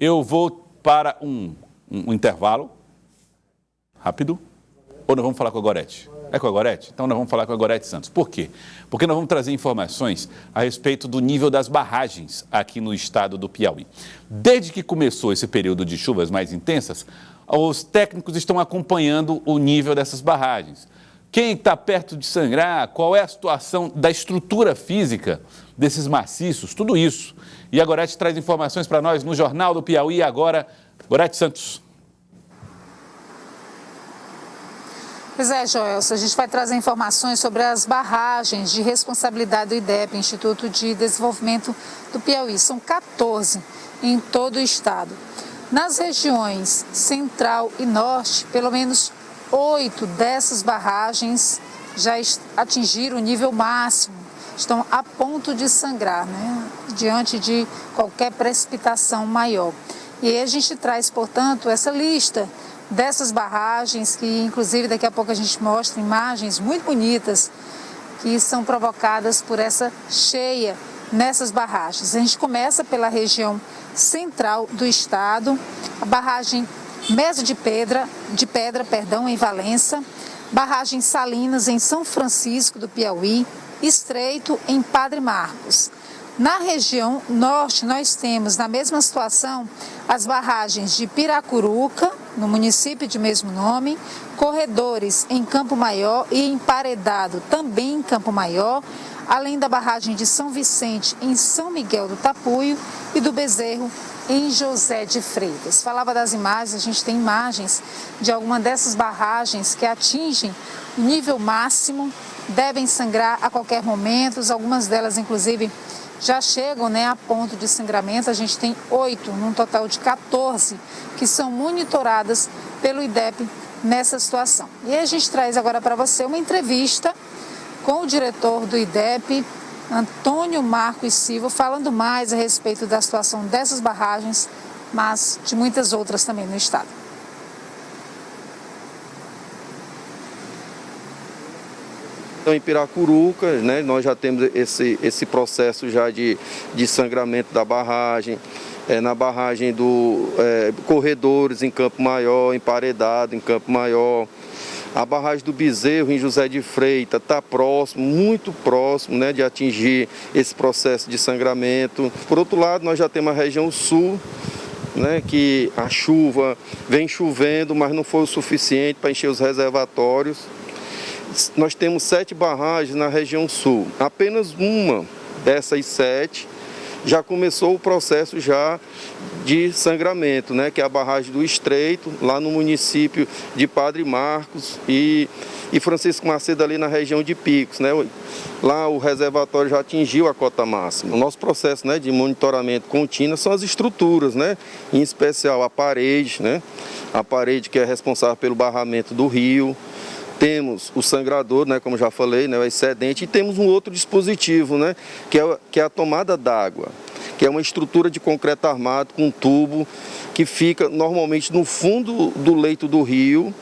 Eu vou para um intervalo rápido. Ou nós vamos falar com a Gorete? É com a Gorete? Então nós vamos falar com a Gorete Santos. Por quê? Porque nós vamos trazer informações a respeito do nível das barragens aqui no estado do Piauí. Desde que começou esse período de chuvas mais intensas, os técnicos estão acompanhando o nível dessas barragens. Quem está perto de sangrar, qual é a situação da estrutura física desses maciços, tudo isso. E a Gorete traz informações para nós no Jornal do Piauí agora. Gorete Santos. Pois é, Joelson, a gente vai trazer informações sobre as barragens de responsabilidade do IDEP, Instituto de Desenvolvimento do Piauí. São 14 em todo o estado. Nas regiões central e norte, pelo menos 8 dessas barragens já atingiram o nível máximo, estão a ponto de sangrar, né, diante de qualquer precipitação maior. E aí a gente traz, portanto, essa lista dessas barragens, que inclusive daqui a pouco a gente mostra imagens muito bonitas que são provocadas por essa cheia nessas barragens. A gente começa pela região central do estado, a barragem Mesa de Pedra, em Valença, barragem Salinas em São Francisco do Piauí, Estreito em Padre Marcos. Na região norte, nós temos, na mesma situação, as barragens de Piracuruca, no município de mesmo nome, Corredores em Campo Maior e Emparedado, também em Campo Maior, além da barragem de São Vicente, em São Miguel do Tapuio, e do Bezerro, em José de Freitas. Falava das imagens, a gente tem imagens de alguma dessas barragens que atingem o nível máximo, devem sangrar a qualquer momento, algumas delas, inclusive, já chegam, né, a ponto de sangramento. A gente tem 8, num total de 14, que são monitoradas pelo IDEP nessa situação. E aí a gente traz agora para você uma entrevista com o diretor do IDEP, Antônio Marcos Silva, falando mais a respeito da situação dessas barragens, mas de muitas outras também no estado. Então, em Piracuruca, né, nós já temos esse processo já de sangramento da barragem, na barragem do Corredores em Campo Maior, Emparedado em Campo Maior. A barragem do Bezerro, em José de Freitas, está próximo, muito próximo, né, de atingir esse processo de sangramento. Por outro lado, nós já temos a região sul, né, que a chuva vem chovendo, mas não foi o suficiente para encher os reservatórios. Nós temos 7 barragens na região sul. Apenas uma dessas 7 já começou o processo já de sangramento, né, que é a barragem do Estreito, lá no município de Padre Marcos e Francisco Macedo, ali na região de Picos, né? Lá o reservatório já atingiu a cota máxima. O nosso processo, né, de monitoramento contínuo são as estruturas, né, em especial a parede, né, a parede que é responsável pelo barramento do rio. Temos o sangrador, né, como já falei, né, o excedente, e temos um outro dispositivo, né, que é a tomada d'água, que é uma estrutura de concreto armado com um tubo que fica normalmente no fundo do leito do rio,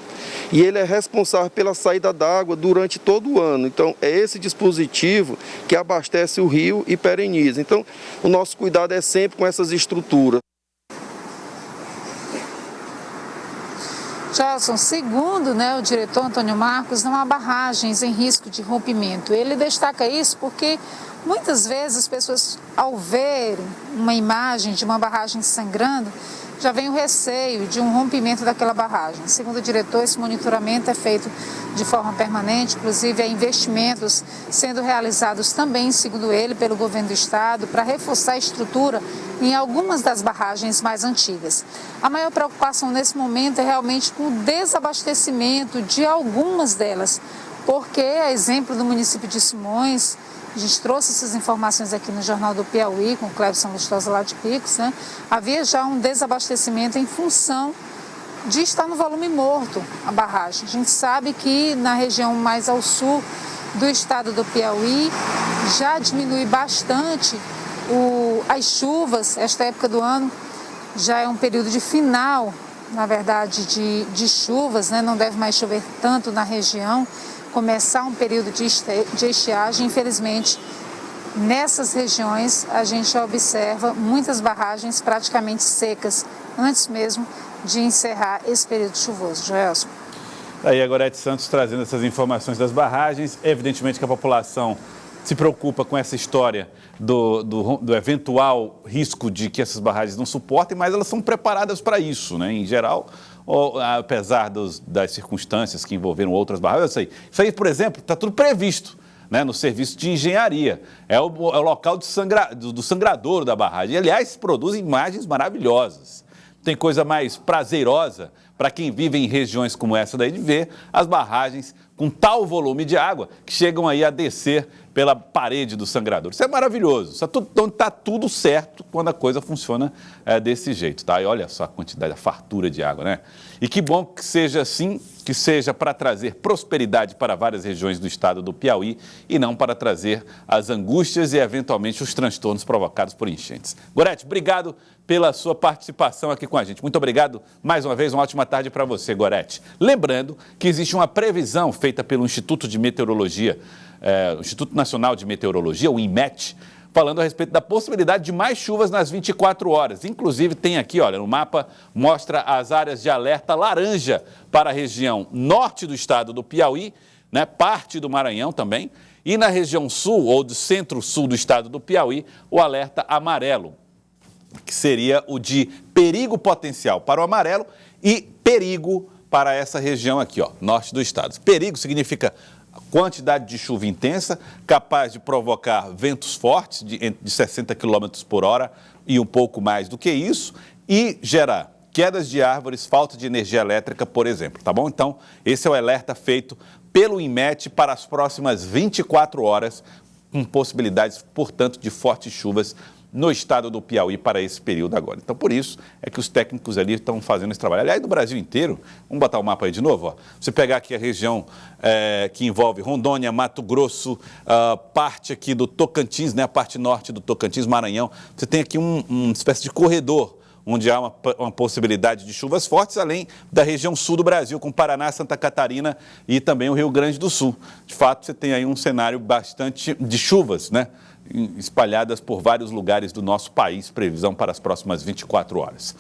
e ele é responsável pela saída d'água durante todo o ano. Então, é esse dispositivo que abastece o rio e pereniza. Então, o nosso cuidado é sempre com essas estruturas. Gelson, segundo, né, o diretor Antônio Marcos, não há barragens em risco de rompimento. Ele destaca isso porque muitas vezes as pessoas, ao verem uma imagem de uma barragem sangrando, já vem o receio de um rompimento daquela barragem. Segundo o diretor, esse monitoramento é feito de forma permanente, inclusive há investimentos sendo realizados também, segundo ele, pelo governo do estado, para reforçar a estrutura em algumas das barragens mais antigas. A maior preocupação nesse momento é realmente com o desabastecimento de algumas delas, porque, a exemplo do município de Simões, a gente trouxe essas informações aqui no Jornal do Piauí, com o Clebson Lustosa lá de Picos, né? Havia já um desabastecimento em função de estar no volume morto a barragem. A gente sabe que na região mais ao sul do estado do Piauí já diminui bastante as chuvas. Esta época do ano já é um período de final, na verdade, de chuvas, né? Não deve mais chover tanto na região. Começar um período de estiagem, infelizmente, nessas regiões a gente já observa muitas barragens praticamente secas, antes mesmo de encerrar esse período chuvoso. Joelson. Aí a Gorete Santos trazendo essas informações das barragens. Evidentemente que a população se preocupa com essa história do eventual risco de que essas barragens não suportem, mas elas são preparadas para isso, né? Em geral, apesar das circunstâncias que envolveram outras barragens, isso aí, por exemplo, está tudo previsto, né, no serviço de engenharia. É o local do sangradouro da barragem. E, aliás, produz imagens maravilhosas. Tem coisa mais prazerosa para quem vive em regiões como essa daí de ver as barragens com tal volume de água que chegam aí a descer pela parede do sangrador. Isso é maravilhoso. Então está tudo certo quando a coisa funciona desse jeito, tá? E olha só a quantidade, a fartura de água, né? E que bom que seja assim, que seja para trazer prosperidade para várias regiões do estado do Piauí e não para trazer as angústias e, eventualmente, os transtornos provocados por enchentes. Gorete, obrigado pela sua participação aqui com a gente. Muito obrigado mais uma vez, uma ótima tarde para você, Gorete. Lembrando que existe uma previsão feita pelo Instituto de Meteorologia, o Instituto Nacional de Meteorologia, o INMET, falando a respeito da possibilidade de mais chuvas nas 24 horas. Inclusive tem aqui, olha, no mapa, mostra as áreas de alerta laranja para a região norte do estado do Piauí, né, parte do Maranhão também, e na região sul ou do centro-sul do estado do Piauí, o alerta amarelo, que seria o de perigo potencial para o amarelo e perigo para essa região aqui, ó, norte do estado. Perigo significa quantidade de chuva intensa, capaz de provocar ventos fortes de 60 km por hora e um pouco mais do que isso, e gerar quedas de árvores, falta de energia elétrica, por exemplo, tá bom? Então, esse é o alerta feito pelo INMET para as próximas 24 horas, com possibilidades, portanto, de fortes chuvas no estado do Piauí para esse período agora. Então, por isso é que os técnicos ali estão fazendo esse trabalho. Aliás, do Brasil inteiro, vamos botar o mapa aí de novo, ó. Você pegar aqui a região que envolve Rondônia, Mato Grosso, parte aqui do Tocantins, né, a parte norte do Tocantins, Maranhão, você tem aqui uma espécie de corredor, onde há uma possibilidade de chuvas fortes, além da região sul do Brasil, com Paraná, Santa Catarina e também o Rio Grande do Sul. De fato, você tem aí um cenário bastante de chuvas, né, espalhadas por vários lugares do nosso país, previsão para as próximas 24 horas.